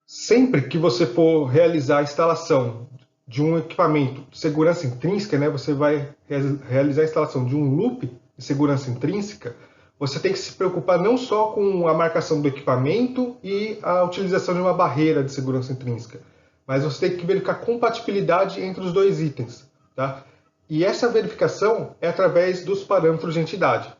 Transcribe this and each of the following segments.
Sempre que você for realizar a instalação de um equipamento de segurança intrínseca, né, você vai realizar a instalação de um loop de segurança intrínseca, você tem que se preocupar não só com a marcação do equipamento e a utilização de uma barreira de segurança intrínseca, mas você tem que verificar a compatibilidade entre os dois itens. Tá? E essa verificação é através dos parâmetros de entidade.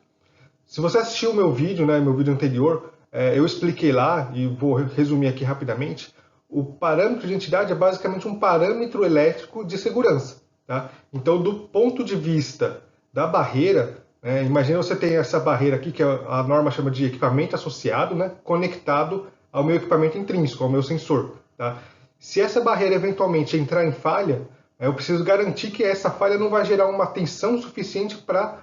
Se você assistiu o meu vídeo, né, meu vídeo anterior, eu expliquei lá, e vou resumir aqui rapidamente, o parâmetro de entidade é basicamente um parâmetro elétrico de segurança. Tá? Então, do ponto de vista da barreira, imagina você tem essa barreira aqui, que a norma chama de equipamento associado, né, conectado ao meu equipamento intrínseco, ao meu sensor. Tá? Se essa barreira eventualmente entrar em falha, eu preciso garantir que essa falha não vai gerar uma tensão suficiente para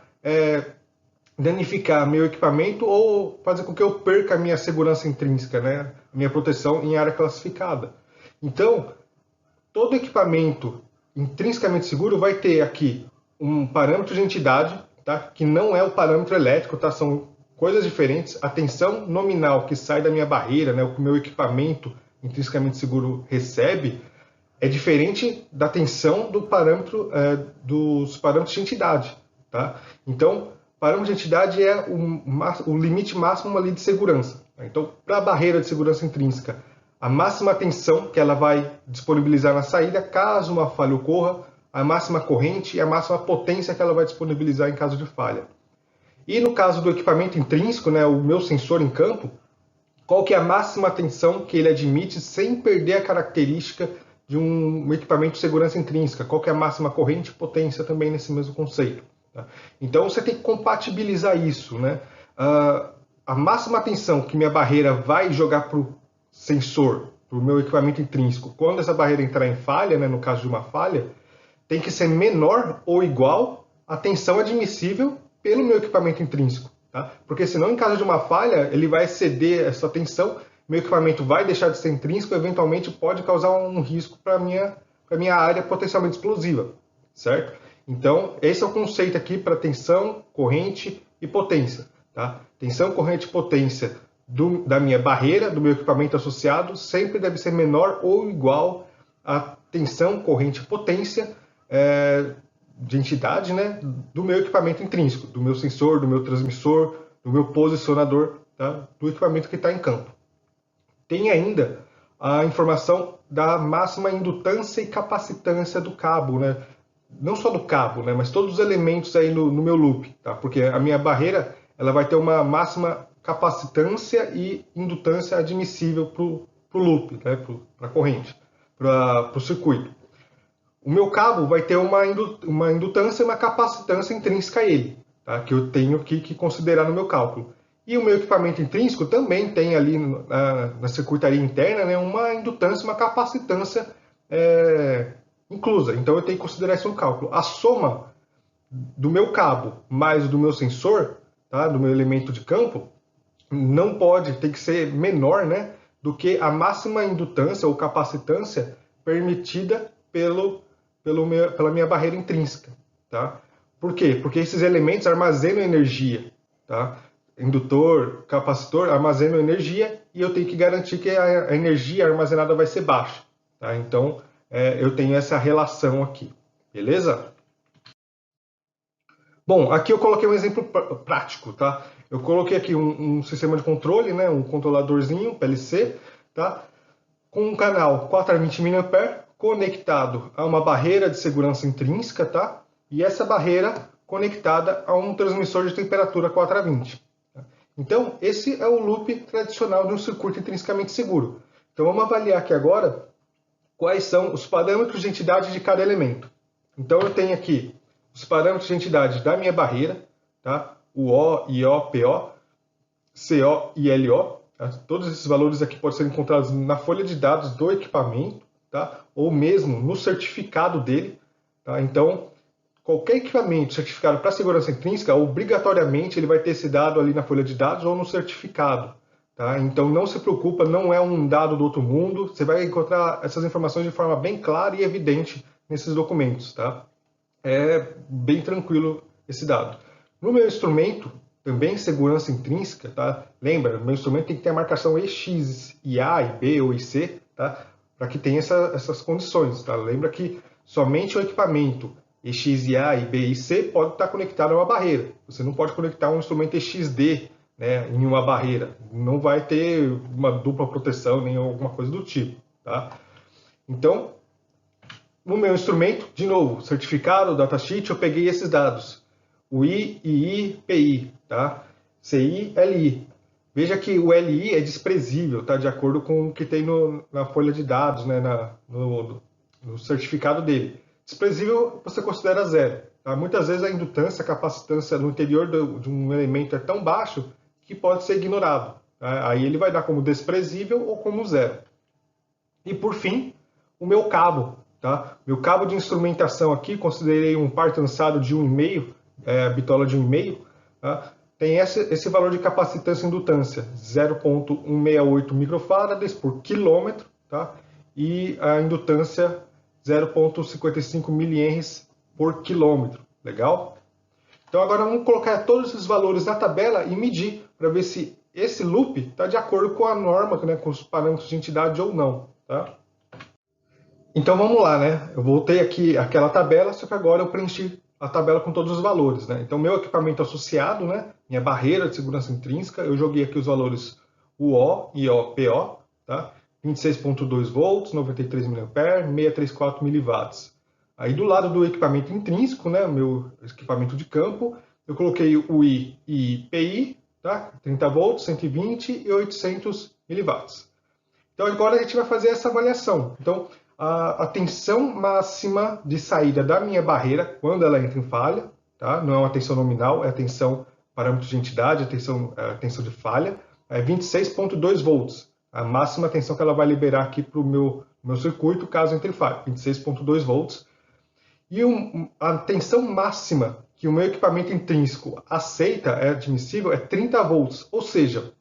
danificar meu equipamento ou fazer com que eu perca a minha segurança intrínseca, né? Minha proteção em área classificada. Então, todo equipamento intrinsecamente seguro vai ter aqui um parâmetro de entidade, tá? Que não é o parâmetro elétrico, tá? São coisas diferentes. A tensão nominal que sai da minha barreira, né? O que o meu equipamento intrinsecamente seguro recebe, é diferente da tensão do parâmetro, dos parâmetros de entidade. Tá? Então, parâmetro de entidade é o limite máximo ali de segurança. Então, para a barreira de segurança intrínseca, a máxima tensão que ela vai disponibilizar na saída, caso uma falha ocorra, a máxima corrente e a máxima potência que ela vai disponibilizar em caso de falha. E no caso do equipamento intrínseco, né, o meu sensor em campo, qual que é a máxima tensão que ele admite sem perder a característica de um equipamento de segurança intrínseca? Qual que é a máxima corrente e potência também nesse mesmo conceito? Tá? Então você tem que compatibilizar isso. Né? A máxima tensão que minha barreira vai jogar para o sensor, para o meu equipamento intrínseco, quando essa barreira entrar em falha, né, no caso de uma falha, tem que ser menor ou igual à tensão admissível pelo meu equipamento intrínseco. Tá? Porque senão, em caso de uma falha, ele vai exceder essa tensão, meu equipamento vai deixar de ser intrínseco, eventualmente pode causar um risco para a minha área potencialmente explosiva, certo? Então, esse é o conceito aqui para tensão, corrente e potência. Tá? Tensão, corrente e potência da minha barreira, do meu equipamento associado, sempre deve ser menor ou igual à tensão, corrente e potência de entidade, né, do meu equipamento intrínseco, do meu sensor, do meu transmissor, do meu posicionador, tá, do equipamento que está em campo. Tem ainda a informação da máxima indutância e capacitância do cabo, né? Não só do cabo, né, mas todos os elementos aí no meu loop, tá? Porque a minha barreira ela vai ter uma máxima capacitância e indutância admissível para o loop, né, para a corrente, para o circuito. O meu cabo vai ter uma indutância e uma capacitância intrínseca a ele, tá? Que eu tenho que considerar no meu cálculo. E o meu equipamento intrínseco também tem ali na circuitaria interna, né, uma indutância e uma capacitância inclusa. Então eu tenho que considerar isso no cálculo. A soma do meu cabo mais do meu sensor, tá, do meu elemento de campo, não pode, tem que ser menor, né, do que a máxima indutância ou capacitância permitida pela minha barreira intrínseca. Tá? Por quê? Porque esses elementos armazenam energia. Tá? Indutor, capacitor armazenam energia e eu tenho que garantir que a energia armazenada vai ser baixa. Tá? Então, eu tenho essa relação aqui. Beleza? Bom, aqui eu coloquei um exemplo prático. Tá? Eu coloquei aqui um sistema de controle, né? Um controladorzinho PLC, tá? Com um canal 4 a 20 mA, conectado a uma barreira de segurança intrínseca, tá? E essa barreira conectada a um transmissor de temperatura 4 a 20. Tá? Então, esse é o loop tradicional de um circuito intrinsecamente seguro. Então, vamos avaliar aqui agora quais são os parâmetros de entidade de cada elemento. Então, eu tenho aqui os parâmetros de entidade da minha barreira, tá? O O, IO, PO, CO e LO. Tá? Todos esses valores aqui podem ser encontrados na folha de dados do equipamento, tá? Ou mesmo no certificado dele. Tá? Então, qualquer equipamento certificado para segurança intrínseca, obrigatoriamente ele vai ter esse dado ali na folha de dados ou no certificado. Tá? Então, não se preocupa, não é um dado do outro mundo. Você vai encontrar essas informações de forma bem clara e evidente nesses documentos. Tá? É bem tranquilo esse dado. No meu instrumento, também segurança intrínseca, tá? Lembra, meu instrumento tem que ter a marcação EX, IA, IB ou IC, tá? Para que tenha essas condições, tá? Lembra que somente o equipamento EXIA e BIC pode estar conectado a uma barreira. Você não pode conectar um instrumento EXD, né, em uma barreira. Não vai ter uma dupla proteção nem alguma coisa do tipo, tá? Então, no meu instrumento, de novo, certificado, datasheet, eu peguei esses dados. O I, II, PI, tá? CI, LI. Veja que o LI é desprezível, tá? De acordo com o que tem na folha de dados, né? No certificado dele. Desprezível você considera zero. Tá? Muitas vezes a indutância, a capacitância no interior de um elemento é tão baixo que pode ser ignorado. Tá? Aí ele vai dar como desprezível ou como zero. E por fim, o meu cabo. Tá? Meu cabo de instrumentação aqui, considerei um par trançado de 1,5, bitola de 1,5, tá? Tem esse valor de capacitância e indutância, 0,168 microfarads por quilômetro, tá? E a indutância 0,55 milihenries por quilômetro. Legal? Então agora vamos colocar todos esses valores na tabela e medir para ver se esse loop está de acordo com a norma, né, com os parâmetros de entidade ou não. Tá? Então vamos lá, né? Eu voltei aqui àquela tabela, só que agora eu preenchi a tabela com todos os valores, né? Então meu equipamento associado, né? Minha barreira de segurança intrínseca, eu joguei aqui os valores UO, IO, PO, tá? 26,2 volts, 93 mA, 634 miliwatts. Aí do lado do equipamento intrínseco, né? Meu equipamento de campo, eu coloquei o I e PI, tá? 30 volts, 120 e 800 miliwatts. Então agora a gente vai fazer essa avaliação. Então a tensão máxima de saída da minha barreira, quando ela entra em falha, tá? Não é uma tensão nominal, é a tensão parâmetro de entidade, a tensão de falha, é 26,2 volts. A máxima tensão que ela vai liberar aqui para o meu circuito, caso entre em falha, 26,2 volts. E a tensão máxima que o meu equipamento intrínseco aceita, é admissível, é 30 volts, ou seja,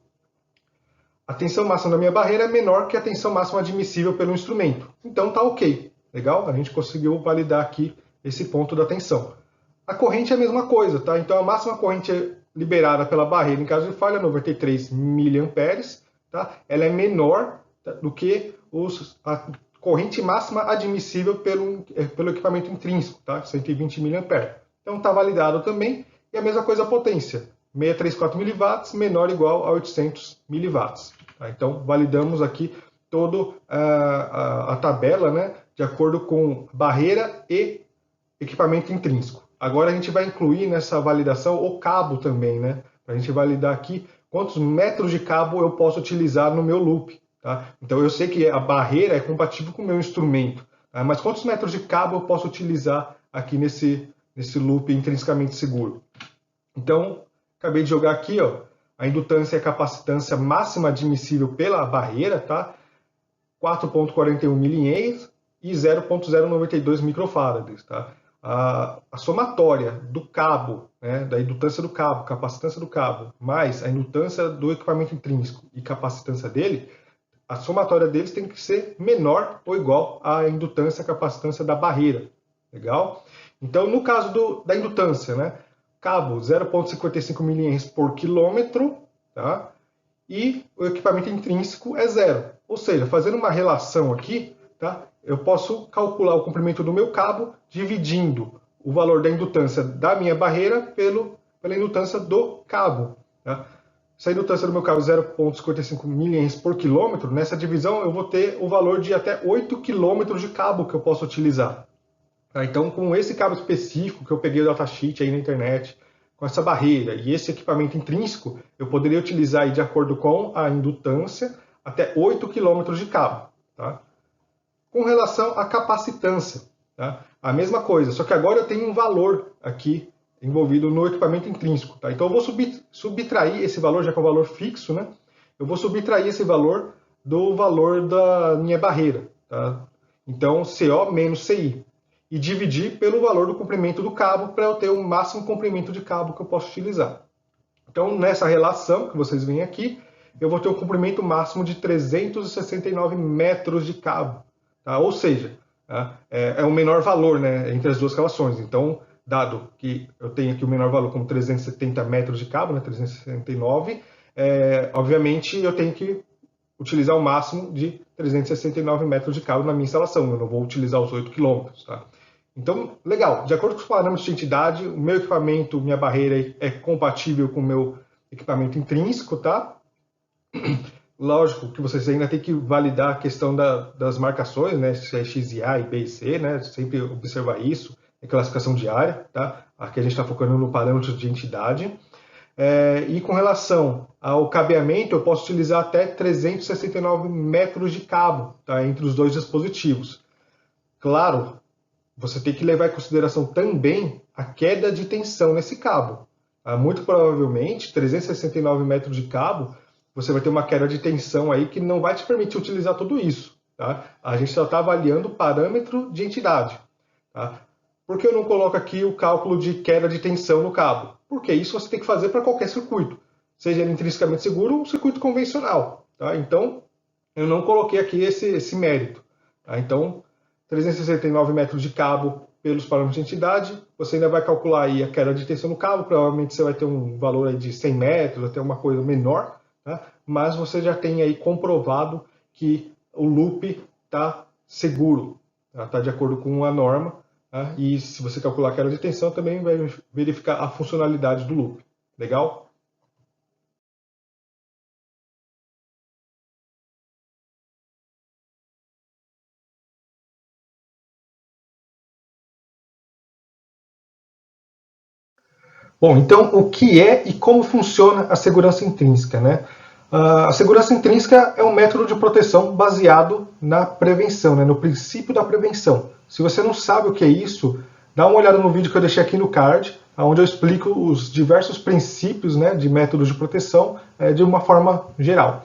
a tensão máxima da minha barreira é menor que a tensão máxima admissível pelo instrumento. Então tá ok, legal? A gente conseguiu validar aqui esse ponto da tensão. A corrente é a mesma coisa, tá? Então a máxima corrente liberada pela barreira em caso de falha, 93 mA, tá? Ela é menor do que a corrente máxima admissível pelo equipamento intrínseco, tá? 120 mA. Então está validado também. E a mesma coisa a potência, 634 mW menor ou igual a 800 mW. Tá? Então validamos aqui toda a tabela, né, de acordo com barreira e equipamento intrínseco. Agora a gente vai incluir nessa validação o cabo também, né? Para a gente validar aqui quantos metros de cabo eu posso utilizar no meu loop. Tá? Então eu sei que a barreira é compatível com o meu instrumento, tá? Mas quantos metros de cabo eu posso utilizar aqui nesse loop intrinsecamente seguro? Então, acabei de jogar aqui, ó, a indutância e a capacitância máxima admissível pela barreira, tá? 4,41 milihenries e 0,092 microfarads, tá? A somatória do cabo, né, da indutância do cabo, capacitância do cabo, mais a indutância do equipamento intrínseco e capacitância dele, a somatória deles tem que ser menor ou igual à indutância e capacitância da barreira. Legal? Então, no caso da indutância, né, cabo 0,55 milihenries por quilômetro, tá? E o equipamento intrínseco é zero. Ou seja, fazendo uma relação aqui, tá? Eu posso calcular o comprimento do meu cabo dividindo o valor da indutância da minha barreira pela indutância do cabo. Tá? Se a indutância do meu cabo é 0,55 milihenries por quilômetro, nessa divisão eu vou ter o valor de até 8 quilômetros de cabo que eu posso utilizar. Tá? Então, com esse cabo específico que eu peguei o datasheet aí na internet, com essa barreira e esse equipamento intrínseco, eu poderia utilizar aí, de acordo com a indutância, até 8 km de cabo. Tá? Com relação à capacitância, tá? A mesma coisa, só que agora eu tenho um valor aqui envolvido no equipamento intrínseco. Tá? Então eu vou subtrair esse valor, já que é um valor fixo, né? Eu vou subtrair esse valor do valor da minha barreira. Tá? Então CO menos CI. E dividir pelo valor do comprimento do cabo para eu ter o máximo comprimento de cabo que eu posso utilizar. Então, nessa relação que vocês veem aqui, eu vou ter um comprimento máximo de 369 metros de cabo. Tá? Ou seja, é o menor valor, né, entre as duas relações. Então, dado que eu tenho aqui o menor valor como 370 metros de cabo, né, 369, obviamente eu tenho que utilizar o máximo de 369 metros de cabo na minha instalação, eu não vou utilizar os 8 quilômetros. Tá? Então, legal, de acordo com os parâmetros de entidade, o meu equipamento, minha barreira é compatível com o meu equipamento intrínseco, tá? Lógico que vocês ainda têm que validar a questão das marcações, né? Se é XIA e B e C, né? Sempre observar isso, é classificação diária, tá? Aqui a gente está focando no parâmetro de entidade. E com relação ao cabeamento, eu posso utilizar até 369 metros de cabo, tá? Entre os dois dispositivos. Claro, você tem que levar em consideração também a queda de tensão nesse cabo. Tá? Muito provavelmente, 369 metros de cabo, você vai ter uma queda de tensão aí que não vai te permitir utilizar tudo isso. Tá? A gente só está avaliando o parâmetro de entidade. Tá? Por que eu não coloco aqui o cálculo de queda de tensão no cabo? Porque isso você tem que fazer para qualquer circuito, seja ele intrinsecamente seguro ou um circuito convencional. Tá? Então, eu não coloquei aqui esse mérito. Tá? Então, 369 metros de cabo pelos parâmetros de entidade, você ainda vai calcular aí a queda de tensão no cabo, provavelmente você vai ter um valor aí de 100 metros, até uma coisa menor, tá? Mas você já tem aí comprovado que o loop está seguro, está de acordo com a norma, tá? E se você calcular a queda de tensão, também vai verificar a funcionalidade do loop. Legal? Bom, então o que é e como funciona a segurança intrínseca, né? A segurança intrínseca é um método de proteção baseado na prevenção, né? No princípio da prevenção. Se você não sabe o que é isso, dá uma olhada no vídeo que eu deixei aqui no card, onde eu explico os diversos princípios, né, de métodos de proteção de uma forma geral.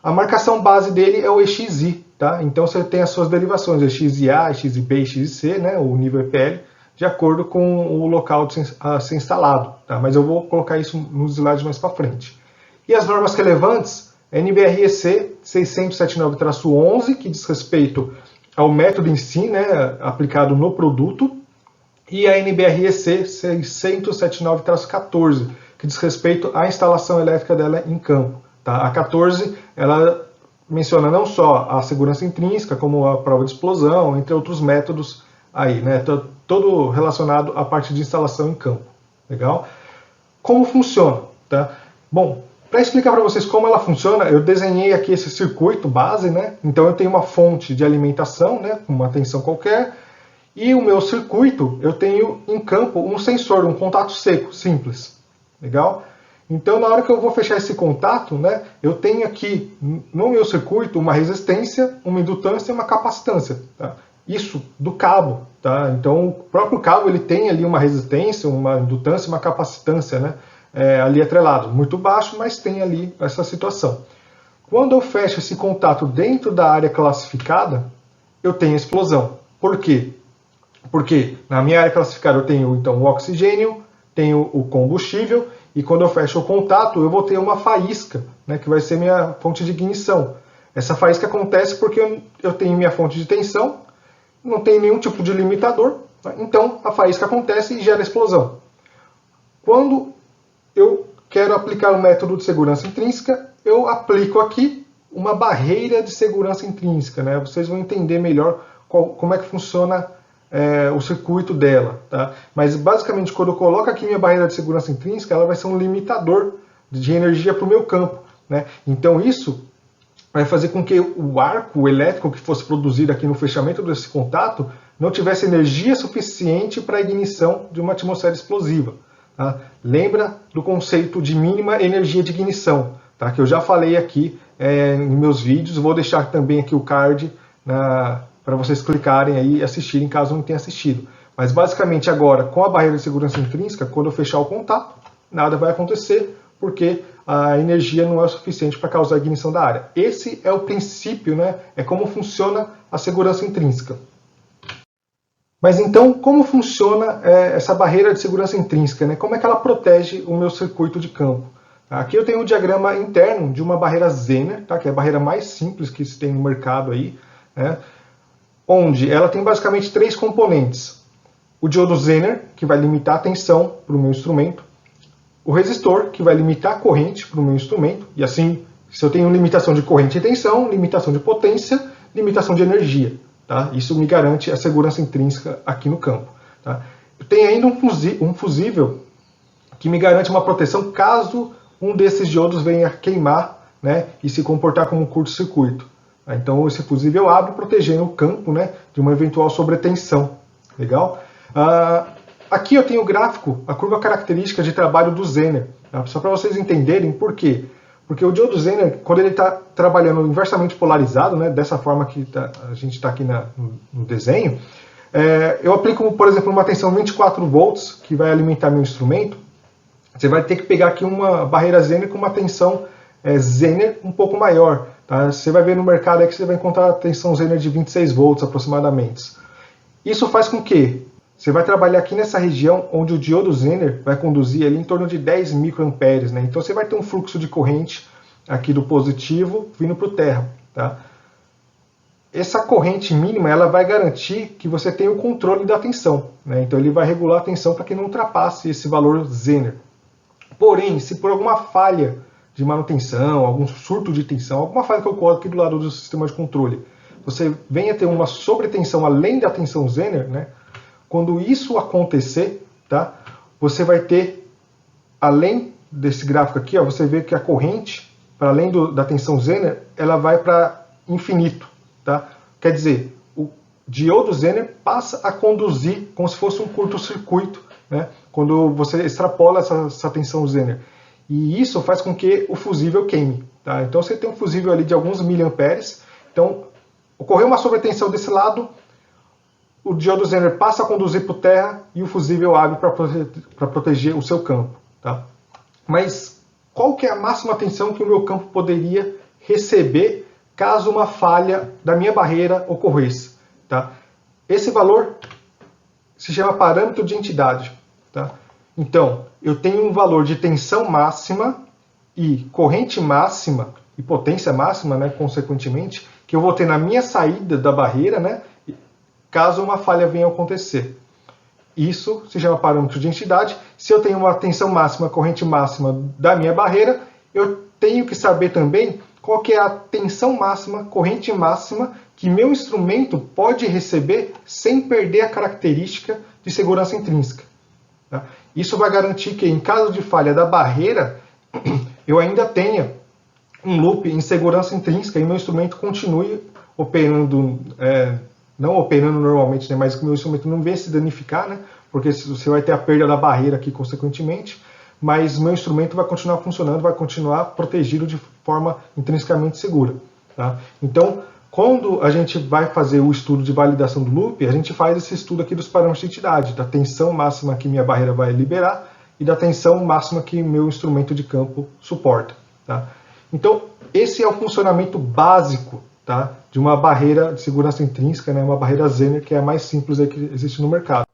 A marcação base dele é o EXI, tá? Então você tem as suas derivações, EXIA, EXIB, EXIC, né, o nível EPL, de acordo com o local a ser instalado, tá? Mas eu vou colocar isso nos slides mais para frente. E as normas relevantes, NBREC 679-11, que diz respeito ao método em si, né, aplicado no produto, e a NBREC 679-14, que diz respeito à instalação elétrica dela em campo. Tá? A 14, ela menciona não só a segurança intrínseca, como a prova de explosão, entre outros métodos aí, né? Todo relacionado à parte de instalação em campo. Legal? Como funciona? Tá? Bom, para explicar para vocês como ela funciona, eu desenhei aqui esse circuito base, né? Então eu tenho uma fonte de alimentação, né, com uma tensão qualquer, e o meu circuito, eu tenho em campo um sensor, um contato seco, simples. Legal? Então, na hora que eu vou fechar esse contato, né, eu tenho aqui no meu circuito uma resistência, uma indutância e uma capacitância. Tá? Isso do cabo. Tá? Então, o próprio cabo ele tem ali uma resistência, uma indutância e uma capacitância, né, ali atrelado. Muito baixo, mas tem ali essa situação. Quando eu fecho esse contato dentro da área classificada, eu tenho explosão. Por quê? Porque na minha área classificada eu tenho então o oxigênio, tenho o combustível, e quando eu fecho o contato eu vou ter uma faísca, né, que vai ser minha fonte de ignição. Essa faísca acontece porque eu tenho minha fonte de tensão, não tem nenhum tipo de limitador, né, então a faísca acontece e gera explosão. Quando eu quero aplicar o método de segurança intrínseca, eu aplico aqui uma barreira de segurança intrínseca. Né? Vocês vão entender melhor como é que funciona o circuito dela. Tá? Mas basicamente, quando eu coloco aqui minha barreira de segurança intrínseca, ela vai ser um limitador de energia para o meu campo. Né? Então isso vai fazer com que o arco elétrico que fosse produzido aqui no fechamento desse contato não tivesse energia suficiente para a ignição de uma atmosfera explosiva. Tá? Lembra do conceito de mínima energia de ignição, tá? Que eu já falei aqui em meus vídeos. Vou deixar também aqui o card para vocês clicarem aí e assistirem, caso não tenha assistido. Mas basicamente agora, com a barreira de segurança intrínseca, quando eu fechar o contato, nada vai acontecer, porque a energia não é o suficiente para causar a ignição da área. Esse é o princípio, né? É como funciona a segurança intrínseca. Mas então, como funciona essa barreira de segurança intrínseca? Né? Como é que ela protege o meu circuito de campo? Aqui eu tenho um diagrama interno de uma barreira Zener, tá? Que é a barreira mais simples que se tem no mercado aí, né? Onde ela tem basicamente três componentes. O diodo Zener, que vai limitar a tensão para o meu instrumento. O resistor, que vai limitar a corrente para o meu instrumento, e assim Se eu tenho limitação de corrente e tensão, limitação de potência, limitação de energia. Tá? Isso me garante a segurança intrínseca aqui no campo. Tá? Eu tenho ainda um fusível que me garante uma proteção caso um desses diodos venha queimar, né, e se comportar como um curto-circuito. Tá? Então esse fusível abre protegendo o campo, né, de uma eventual sobretensão. Legal? Aqui eu tenho o gráfico, a curva característica de trabalho do Zener. Tá? Só para vocês entenderem por quê. Porque o diodo Zener, quando ele está trabalhando inversamente polarizado, né, dessa forma que a gente está aqui no desenho, eu aplico, por exemplo, uma tensão 24 volts, que vai alimentar meu instrumento. Você vai ter que pegar aqui uma barreira Zener com uma tensão Zener um pouco maior. Tá? Você vai ver no mercado aí que você vai encontrar a tensão Zener de 26 volts aproximadamente. Isso faz com que você vai trabalhar aqui nessa região onde o diodo Zener vai conduzir ali em torno de 10 microamperes, né? Então você vai ter um fluxo de corrente aqui do positivo vindo para o terra. Tá? Essa corrente mínima ela vai garantir que você tenha o controle da tensão. Né? Então ele vai regular a tensão para que não ultrapasse esse valor Zener. Porém, se por alguma falha de manutenção, algum surto de tensão, alguma falha que ocorre aqui do lado do sistema de controle, você venha ter uma sobretensão além da tensão Zener, né? Quando isso acontecer, tá? Você vai ter, além desse gráfico aqui, ó, você vê que a corrente, para além da tensão Zener, ela vai para infinito. Tá? Quer dizer, o diodo Zener passa a conduzir como se fosse um curto-circuito, né? Quando você extrapola essa tensão Zener. E isso faz com que o fusível queime. Tá? Então você tem um fusível ali de alguns miliamperes. Então, ocorreu uma sobretensão desse lado, o diodo Zener passa a conduzir para o terra e o fusível abre para proteger o seu campo. Tá? Mas qual que é a máxima tensão que o meu campo poderia receber caso uma falha da minha barreira ocorresse? Tá? Esse valor se chama parâmetro de entidade. Tá? Então, eu tenho um valor de tensão máxima e corrente máxima e potência máxima, né, consequentemente, que eu vou ter na minha saída da barreira, né, caso uma falha venha a acontecer. Isso se chama parâmetro de entidade. Se eu tenho uma tensão máxima, corrente máxima da minha barreira, eu tenho que saber também qual que é a tensão máxima, corrente máxima que meu instrumento pode receber sem perder a característica de segurança intrínseca. Tá? Isso vai garantir que, em caso de falha da barreira, eu ainda tenha um loop em segurança intrínseca e meu instrumento continue operando, não operando normalmente, né, mas que o meu instrumento não venha se danificar, né, porque você vai ter a perda da barreira aqui, consequentemente, mas meu instrumento vai continuar funcionando, vai continuar protegido de forma intrinsecamente segura. Tá? Então, quando a gente vai fazer o estudo de validação do loop, a gente faz esse estudo aqui dos parâmetros de entidade, da tensão máxima que minha barreira vai liberar e da tensão máxima que meu instrumento de campo suporta. Tá? Então, esse é o funcionamento básico, tá, de uma barreira de segurança intrínseca, né, uma barreira Zener, que é a mais simples aí que existe no mercado.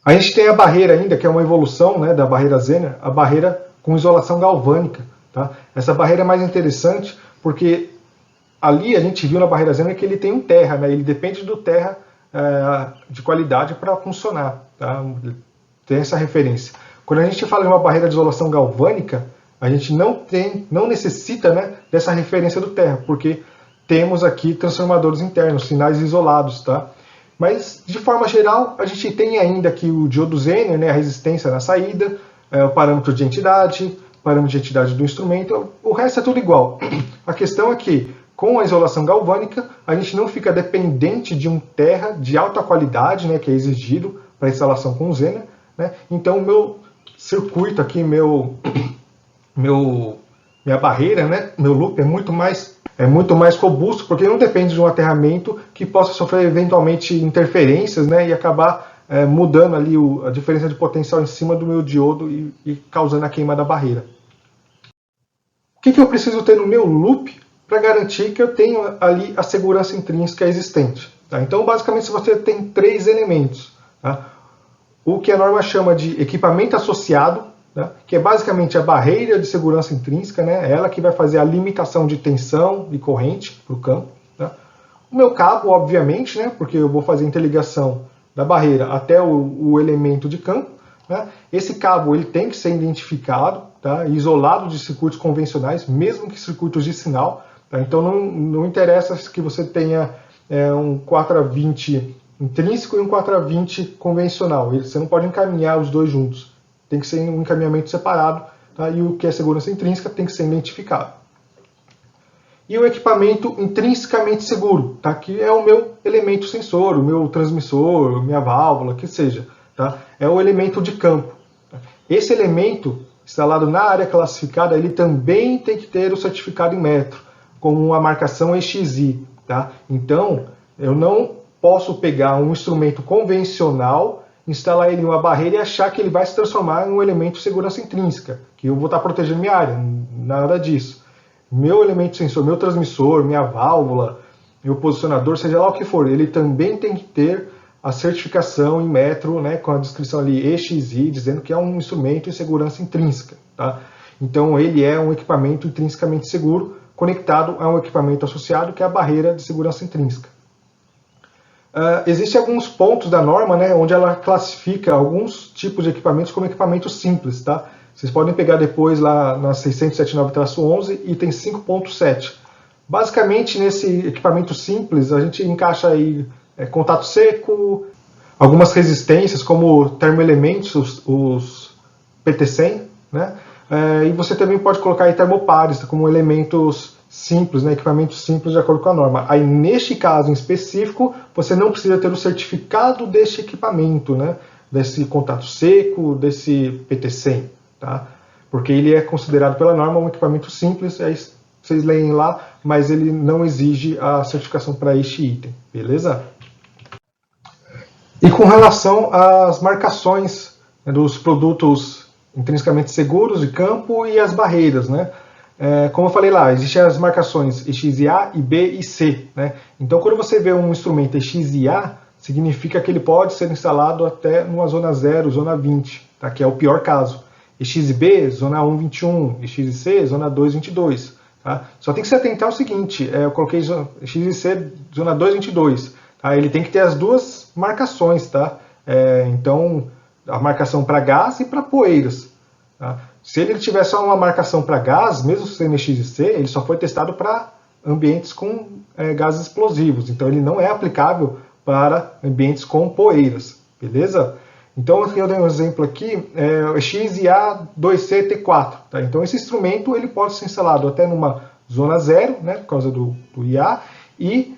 A gente tem a barreira ainda, que é uma evolução, né, da barreira Zener, a barreira com isolação galvânica. Tá? Essa barreira é mais interessante porque ali a gente viu na barreira Zener que ele tem um terra, né? Ele depende do terra de qualidade para funcionar. Tá? Tem essa referência. Quando a gente fala de uma barreira de isolação galvânica, a gente não necessita, né, dessa referência do terra, porque temos aqui transformadores internos, sinais isolados. Tá? Mas, de forma geral, a gente tem ainda aqui o diodo Zener, né, a resistência na saída, o parâmetro de entidade do instrumento, o resto é tudo igual. A questão é que, com a isolação galvânica, a gente não fica dependente de um terra de alta qualidade, né, que é exigido para a instalação com o Zener. Né? Então, o meu circuito aqui, minha barreira, né, meu loop é muito mais robusto, porque não depende de um aterramento que possa sofrer eventualmente interferências, né, e acabar mudando ali a diferença de potencial em cima do meu diodo e causando a queima da barreira. O que eu preciso ter no meu loop para garantir que eu tenho ali a segurança intrínseca existente? Tá? Então, basicamente, você tem três elementos. Tá? O que a norma chama de equipamento associado, tá? Que é basicamente a barreira de segurança intrínseca, né? Ela que vai fazer a limitação de tensão e corrente para o campo. Tá? O meu cabo, obviamente, né? Porque eu vou fazer a interligação da barreira até o elemento de campo. né? Esse cabo ele tem que ser identificado, tá? Isolado de circuitos convencionais, mesmo que circuitos de sinal. Tá? Então não interessa que você tenha um 4A20 intrínseco e um 4A20 convencional. Você não pode encaminhar os dois juntos. Tem que ser um encaminhamento separado, tá? E o que é segurança intrínseca tem que ser identificado. E o equipamento intrinsecamente seguro, tá? Que é o meu elemento sensor, o meu transmissor, minha válvula, que seja. Tá? É o elemento de campo. Esse elemento instalado na área classificada, ele também tem que ter o certificado em metro, com a marcação EXI. Tá? Então, eu não posso pegar um instrumento convencional, instalar ele em uma barreira e achar que ele vai se transformar em um elemento de segurança intrínseca, que eu vou estar protegendo minha área. Nada disso. Meu elemento sensor, meu transmissor, minha válvula, meu posicionador, seja lá o que for, ele também tem que ter a certificação em metro, né, com a descrição ali EXI, dizendo que é um instrumento de segurança intrínseca. Tá? Então ele é um equipamento intrinsecamente seguro, conectado a um equipamento associado, que é a barreira de segurança intrínseca. Existem alguns pontos da norma, né, onde ela classifica alguns tipos de equipamentos como equipamentos simples. Tá? Vocês podem pegar depois lá na 679-11, item 5.7. Basicamente, nesse equipamento simples, a gente encaixa aí contato seco, algumas resistências, como termoelementos, os PT100, né? E você também pode colocar aí termopares, como elementos simples, né? Equipamentos simples de acordo com a norma. Aí, neste caso em específico, você não precisa ter o certificado deste equipamento, né? Desse contato seco, desse PT100. Tá? Porque ele é considerado pela norma um equipamento simples, aí vocês leem lá, mas ele não exige a certificação para este item, beleza? E com relação às marcações, né, dos produtos intrinsecamente seguros de campo e as barreiras, né? Como eu falei lá, existem as marcações EXIA, IB e C, né? Então quando você vê um instrumento EXIA, significa que ele pode ser instalado até numa zona 0, zona 20, tá? Que é o pior caso. EXIB, zona 1, 21, EXIC, zona 2, 22. Tá? Só tem que se atentar ao seguinte, eu coloquei EXIC, zona 2, 22. Tá? Ele tem que ter as duas marcações, tá? Então, a marcação para gás e para poeiras. Tá? Se ele tiver só uma marcação para gás, mesmo sendo EXIC, ele só foi testado para ambientes com gases explosivos. Então, ele não é aplicável para ambientes com poeiras. Beleza? Então, eu dei um exemplo aqui, o XIA2CT4. Tá? Então, esse instrumento ele pode ser instalado até numa zona 0, né, por causa do IA, e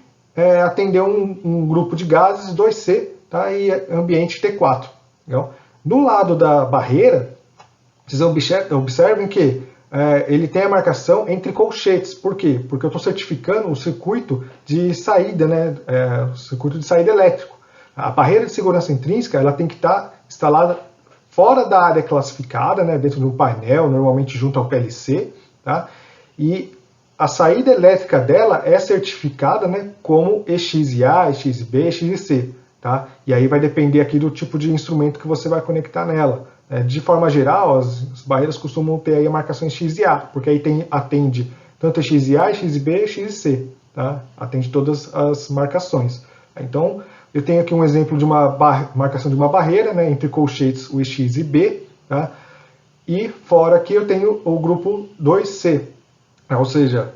atender um grupo de gases 2C, tá? E ambiente T4. Entendeu? Do lado da barreira, vocês observem que ele tem a marcação entre colchetes. Por quê? Porque eu estou certificando o circuito de saída, né, o circuito de saída elétrico. A barreira de segurança intrínseca ela tem que estar instalada fora da área classificada, né, dentro do painel, normalmente junto ao PLC, tá? E a saída elétrica dela é certificada, né, como EXIA, EXIB, EXIC. Tá? E aí vai depender aqui do tipo de instrumento que você vai conectar nela. De forma geral, as barreiras costumam ter aí a marcação EXIA, porque aí atende tanto EXIA, EXIB e EXIC. Tá? Atende todas as marcações. Então, eu tenho aqui um exemplo de uma marcação de uma barreira, né, entre colchetes o EXIB, tá? E fora aqui eu tenho o grupo 2C, ou seja,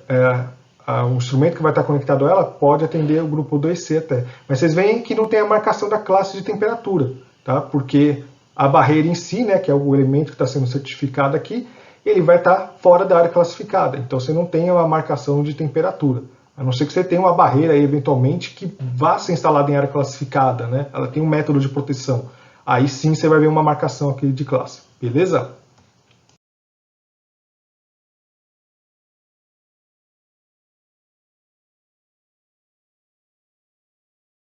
o instrumento que vai estar conectado a ela pode atender o grupo 2C até. Mas vocês veem que não tem a marcação da classe de temperatura, tá? Porque a barreira em si, né, que é o elemento que está sendo certificado aqui, ele vai estar fora da área classificada. Então você não tem uma marcação de temperatura. A não ser que você tenha uma barreira aí, eventualmente, que vá ser instalada em área classificada, né? Ela tem um método de proteção. Aí sim você vai ver uma marcação aqui de classe. Beleza?